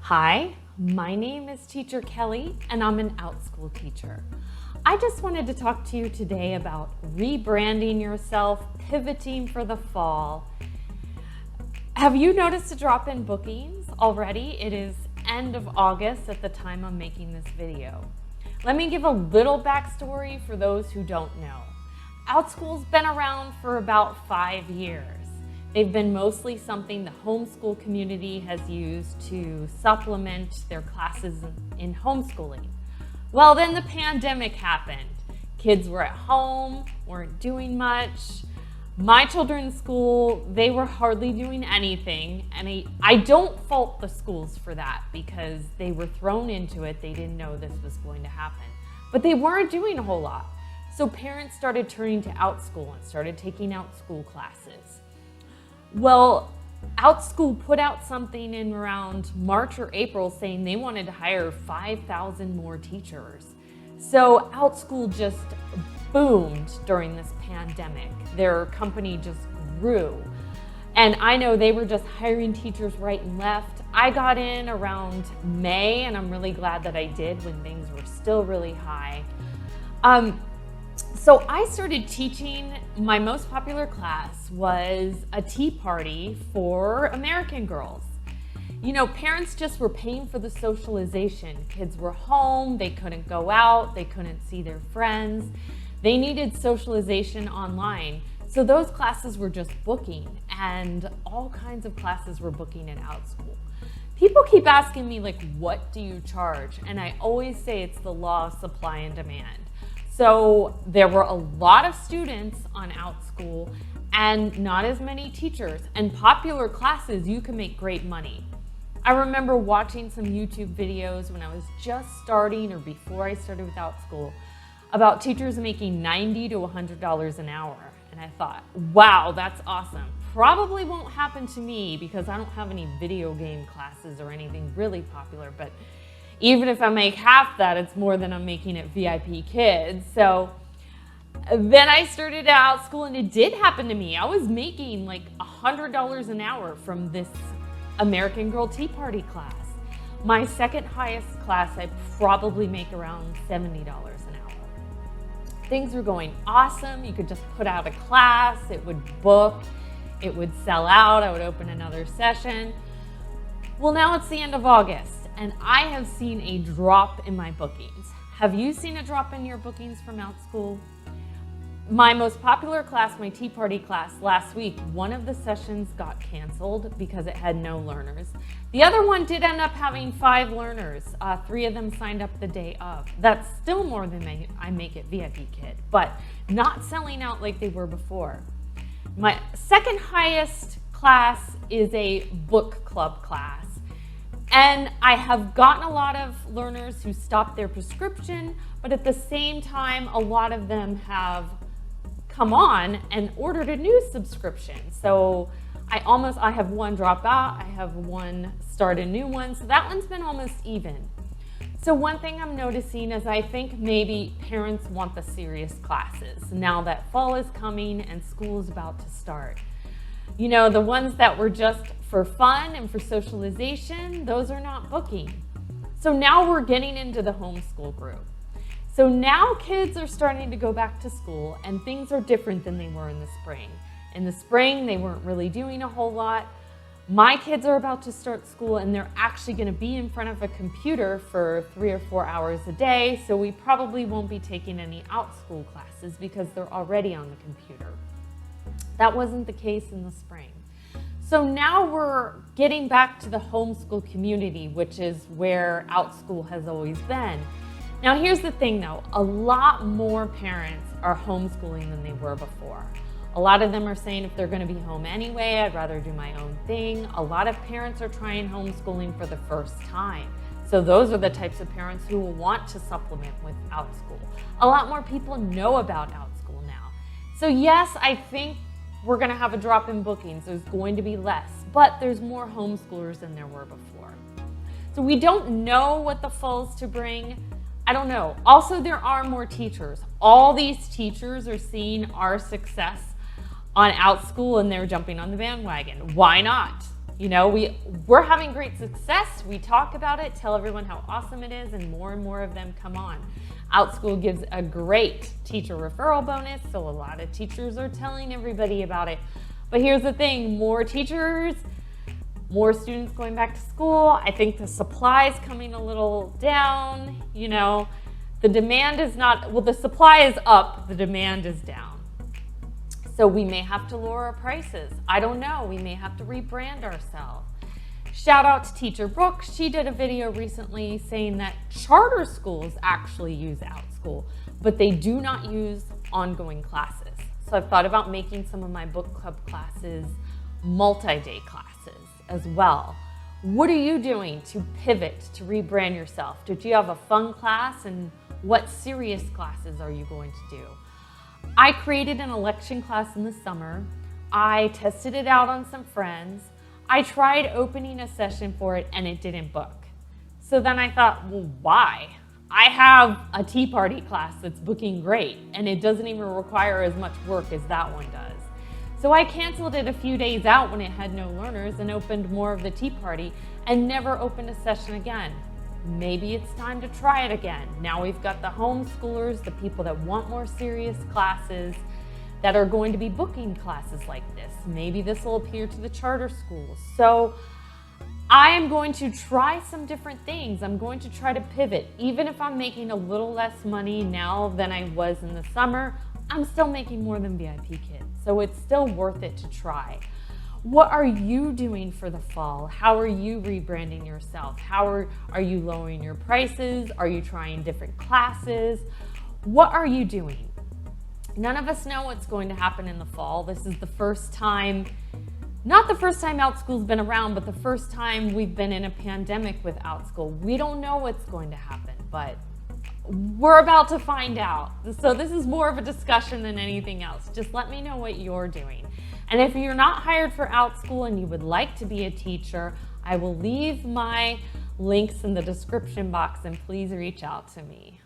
Hi, my name is Teacher Kelly and I'm an Outschool teacher. I just wanted to talk to you today about rebranding yourself, pivoting for the fall. Have you noticed a drop in bookings already? It is end of August at the time I'm making this video. Let me give a little backstory for those who don't know. Outschool's been around for about 5 years. They've been mostly something the homeschool community has used to supplement their classes in homeschooling. Well, then the pandemic happened. Kids were at home, weren't doing much. My children's school, they were hardly doing anything, and I don't fault the schools for that because they were thrown into it. They didn't know this was going to happen, but they weren't doing a whole lot. So parents started turning to Outschool and started taking Outschool classes. Well, Outschool put out something in around March or April saying they wanted to hire 5,000 more teachers. So Outschool just boomed during this pandemic. Their company just grew. And I know they were just hiring teachers right and left. I got in around May, and I'm really glad that I did when things were still really high. So I started teaching. My most popular class was a tea party for American girls. You know, parents just were paying for the socialization. Kids were home, they couldn't go out, they couldn't see their friends. They needed socialization online. So those classes were just booking, and all kinds of classes were booking at Outschool. People keep asking me, like, what do you charge? And I always say it's the law of supply and demand. So there were a lot of students on Outschool and not as many teachers. And popular classes, you can make great money. I remember watching some YouTube videos when I was just starting or before I started with Outschool about teachers making $90 to $100 an hour. And I thought, wow, that's awesome. Probably won't happen to me because I don't have any video game classes or anything really popular, but even if I make half that, it's more than I'm making at VIP Kids. So then I started Outschool and it did happen to me. I was making like $100 an hour from this American Girl Tea Party class. My second highest class, I probably make around $70 an hour. Things were going awesome. You could just put out a class, it would book, it would sell out, I would open another session. Well, now it's the end of August and I have seen a drop in my bookings. Have you seen a drop in your bookings from Outschool? My most popular class, my Tea Party class, last week, one of the sessions got canceled because it had no learners. The other one did end up having 5 learners. 3 of them signed up the day of. That's still more than I make at VIP Kid, but not selling out like they were before. My second highest class is a book club class. And I have gotten a lot of learners who stopped their prescription, but at the same time, a lot of them have come on and ordered a new subscription. So I have one drop out, I have one start a new one, so that one's been almost even. So one thing I'm noticing is I think maybe parents want the serious classes now that fall is coming and school is about to start. You know, the ones that were just for fun and for socialization, those are not booking. So now we're getting into the homeschool group. So now kids are starting to go back to school and things are different than they were in the spring. In the spring, they weren't really doing a whole lot. My kids are about to start school and they're actually going to be in front of a computer for 3 or 4 hours a day. So we probably won't be taking any Outschool classes because they're already on the computer. That wasn't the case in the spring. So now we're getting back to the homeschool community, which is where Outschool has always been. Now here's the thing though, a lot more parents are homeschooling than they were before. A lot of them are saying if they're going to be home anyway, I'd rather do my own thing. A lot of parents are trying homeschooling for the first time. So those are the types of parents who will want to supplement with Outschool. A lot more people know about Outschool now. So yes, I think we're going to have a drop in bookings. There's going to be less, but there's more homeschoolers than there were before. So we don't know what the fall's to bring. I don't know. Also, there are more teachers. All these teachers are seeing our success on Outschool and they're jumping on the bandwagon. Why not? You know, we're having great success. We talk about it, tell everyone how awesome it is, and more of them come on. Outschool gives a great teacher referral bonus, so a lot of teachers are telling everybody about it. But here's the thing, more teachers, more students going back to school. I think the supply is coming a little down. You know, the demand is not, well, the supply is up, the demand is down. So we may have to lower our prices. I don't know, we may have to rebrand ourselves. Shout out to Teacher Brooke. She did a video recently saying that charter schools actually use Outschool, but they do not use ongoing classes. So I've thought about making some of my book club classes multi-day classes as well. What are you doing to pivot, to rebrand yourself? Did you have a fun class, and what serious classes are you going to do? I created an election class in the summer. I tested it out on some friends. I tried opening a session for it and it didn't book. So then I thought, well, why? I have a tea party class that's booking great and it doesn't even require as much work as that one does. So I canceled it a few days out when it had no learners and opened more of the tea party and never opened a session again. Maybe it's time to try it again. Now we've got the homeschoolers, the people that want more serious classes that are going to be booking classes like this. Maybe this will appeal to the charter schools. So I am going to try some different things. I'm going to try to pivot. Even if I'm making a little less money now than I was in the summer, I'm still making more than VIP Kids. So it's still worth it to try. What are you doing for the fall? How are you rebranding yourself? How are you lowering your prices? Are you trying different classes? What are you doing? None of us know what's going to happen in the fall. This is the first time, not the first time Outschool's been around, but the first time we've been in a pandemic with Outschool. We don't know what's going to happen, but we're about to find out. So this is more of a discussion than anything else. Just let me know what you're doing. And if you're not hired for Outschool and you would like to be a teacher, I will leave my links in the description box and please reach out to me.